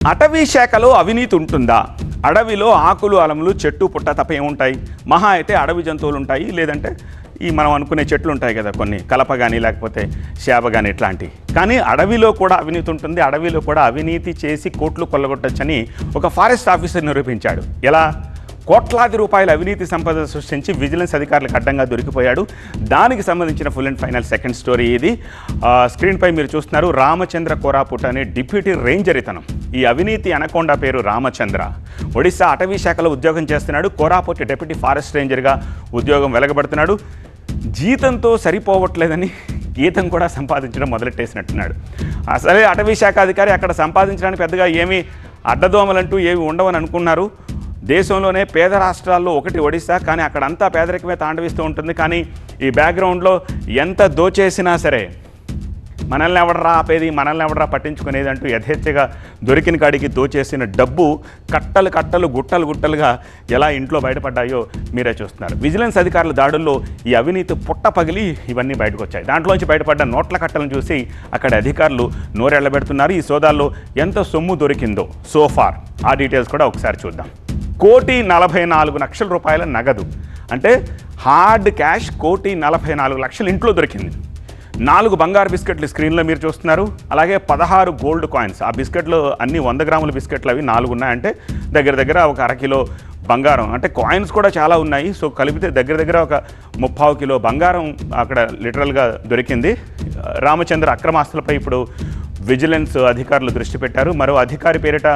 అటవీ శాఖలో అవినీతి ఉంటుందా? అడవిలో ఆకులు అలములు చెట్టు పుట్ట తప్ప ఏముంటాయి? మహా అయితే అడవి జంతువులు ఉంటాయి, లేదంటే ఈ మనం అనుకునే చెట్లు ఉంటాయి కదా, కొన్ని కలప కానీ లేకపోతే శాప కానీ ఇట్లాంటివి. కానీ అడవిలో కూడా అవినీతి ఉంటుంది. అడవిలో కూడా అవినీతి చేసి కోట్లు కొల్లగొట్టచ్చని ఒక ఫారెస్ట్ ఆఫీసర్ నిరూపించాడు. ఎలా? కోట్లాది రూపాయల అవినీతి సంపద సృష్టించి విజిలెన్స్ అధికారులకు అడ్డంగా దొరికిపోయాడు. దానికి సంబంధించిన full and final second story ఇది. స్క్రీన్పై మీరు చూస్తున్నారు. రామచంద్ర కోరాపుట్ అనే డిప్యూటీ రేంజర్ ఇతను. ఈ అవినీతి అనకొండ పేరు రామచంద్ర. ఒడిశా అటవీ శాఖలో ఉద్యోగం చేస్తున్నాడు. కోరాపుట్ డిప్యూటీ ఫారెస్ట్ రేంజర్గా ఉద్యోగం వెలగబడుతున్నాడు. జీతంతో సరిపోవట్లేదని గీతం కూడా సంపాదించడం మొదలెట్టేసినట్టున్నాడు. అసలే అటవీ శాఖ అధికారి అక్కడ సంపాదించడానికి పెద్దగా ఏమీ అడ్డదోమలంటూ ఏమి ఉండవని అనుకున్నారు. దేశంలోనే పేద రాష్ట్రాల్లో ఒకటి ఒడిశా, కానీ అక్కడంతా పేదరికమే తాండవిస్తూ ఉంటుంది. కానీ ఈ బ్యాక్గ్రౌండ్లో ఎంత దోచేసినా సరే మనల్ని ఎవడరా ఆపేది, మనల్ని ఎవడరా పట్టించుకునేది అంటూ యథేచ్ఛగా దొరికిన కాడికి దోచేసిన డబ్బు కట్టలు కట్టలు గుట్టలు గుట్టలుగా ఎలా ఇంట్లో బయటపడ్డాయో మీరే చూస్తున్నారు. విజిలెన్స్ అధికారుల దాడుల్లో ఈ అవినీతి పుట్ట పగిలి ఇవన్నీ బయటకు వచ్చాయి. దాంట్లోంచి బయటపడ్డ నోట్ల కట్టలను చూసి అక్కడ అధికారులు నోరెళ్లబెడుతున్నారు. ఈ సోదాల్లో ఎంత సొమ్ము దొరికిందో సోఫార్ ఆ డీటెయిల్స్ కూడా ఒకసారి చూద్దాం. 1,44,00,000 రూపాయల నగదు, అంటే హార్డ్ క్యాష్ 1,44,00,000 ఇంట్లో దొరికింది. 4 బంగారు బిస్కెట్లు స్క్రీన్లో మీరు చూస్తున్నారు. అలాగే 16 గోల్డ్ కాయిన్స్. ఆ బిస్కెట్లు అన్ని 100 గ్రాముల బిస్కెట్లు, అవి 4 ఉన్నాయంటే దగ్గర దగ్గర ఒక అరకిలో బంగారం. అంటే కాయిన్స్ కూడా చాలా ఉన్నాయి. సో కలిపితే దగ్గర దగ్గర ఒక 30 కిలో బంగారం అక్కడ లిటరల్గా దొరికింది. రామచంద్ర అక్రమాస్తులపై ఇప్పుడు విజిలెన్స్ అధికారులు దృష్టి పెట్టారు. మరో అధికారి పేరిట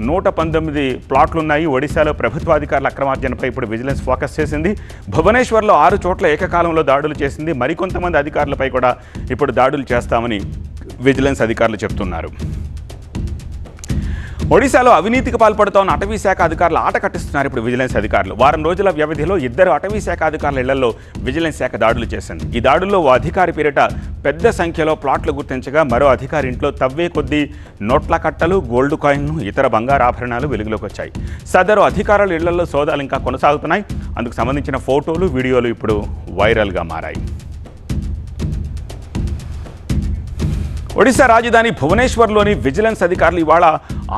119 ప్లాట్లు ఉన్నాయి. ఒడిశాలో ప్రభుత్వాధికారుల అక్రమార్జనపై ఇప్పుడు విజిలెన్స్ ఫోకస్ చేసింది. భువనేశ్వర్లో 6 చోట్ల ఏకకాలంలో దాడులు చేసింది. మరికొంతమంది అధికారులపై కూడా ఇప్పుడు దాడులు చేస్తామని విజిలెన్స్ అధికారులు చెప్తున్నారు. ఒడిశాలో అవినీతికి పాల్పడుతోన్న అటవీ శాఖ అధికారులు ఆట కట్టిస్తున్నారు ఇప్పుడు విజిలెన్స్ అధికారులు. వారం రోజుల వ్యవధిలో 2 అటవీ శాఖ అధికారుల ఇళ్లలో విజిలెన్స్ శాఖ దాడులు చేసింది. ఈ దాడుల్లో ఓ అధికారి పేరిట పెద్ద సంఖ్యలో ప్లాట్లు గుర్తించగా, మరో అధికారి ఇంట్లో తవ్వే కొద్దీ నోట్ల కట్టలు, గోల్డ్ కాయిన్లు, ఇతర బంగారు ఆభరణాలు వెలుగులోకి వచ్చాయి. సదరు అధికారుల ఇళ్లలో సోదాలు ఇంకా కొనసాగుతున్నాయి. అందుకు సంబంధించిన ఫోటోలు, వీడియోలు ఇప్పుడు వైరల్గా మారాయి. ఒడిశా రాజధాని భువనేశ్వర్లోని విజిలెన్స్ అధికారులు ఇవాళ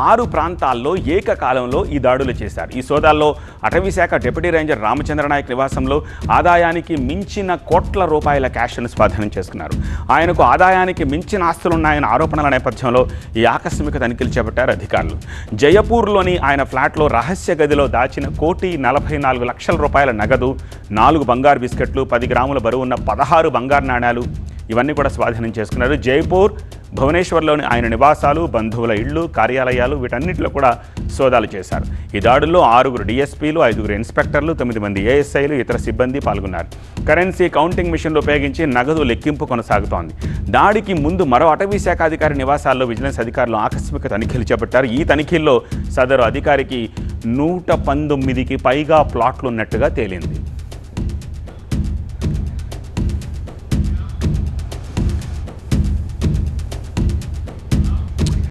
6 ప్రాంతాల్లో ఏకకాలంలో ఈ దాడులు చేశారు. ఈ సోదాల్లో అటవీ శాఖ డిప్యూటీ రేంజర్ రామచంద్ర నాయక్ నివాసంలో ఆదాయానికి మించిన కోట్ల రూపాయల క్యాష్ను స్వాధీనం చేసుకున్నారు. ఆయనకు ఆదాయానికి మించిన ఆస్తులున్నాయన్న ఆరోపణల నేపథ్యంలో ఈ ఆకస్మిక తనిఖీలు చేపట్టారు అధికారులు. జయపూర్లోని ఆయన ఫ్లాట్లో రహస్య గదిలో దాచిన 1,44,00,000 రూపాయల నగదు, 4 బంగారు బిస్కెట్లు, 10 గ్రాముల బరువున్న 16 బంగారు నాణ్యాలు, ఇవన్నీ కూడా స్వాధీనం చేసుకున్నారు. జైపూర్, భువనేశ్వర్లోని ఆయన నివాసాలు, బంధువుల ఇళ్ళు, కార్యాలయాలు, వీటన్నిటిలో కూడా సోదాలు చేశారు. ఈ దాడుల్లో 6 డిఎస్పీలు, 5 ఇన్స్పెక్టర్లు, 9 మంది ఏఎస్ఐలు, ఇతర సిబ్బంది పాల్గొన్నారు. కరెన్సీ కౌంటింగ్ మిషన్లు ఉపయోగించి నగదు లెక్కింపు కొనసాగుతోంది. దాడికి ముందు మరో అటవీ శాఖ అధికారి నివాసాల్లో విజిలెన్స్ అధికారులు ఆకస్మిక తనిఖీలు చేపట్టారు. ఈ తనిఖీల్లో సదరు అధికారికి 119కి పైగా ప్లాట్లు ఉన్నట్టుగా తేలింది.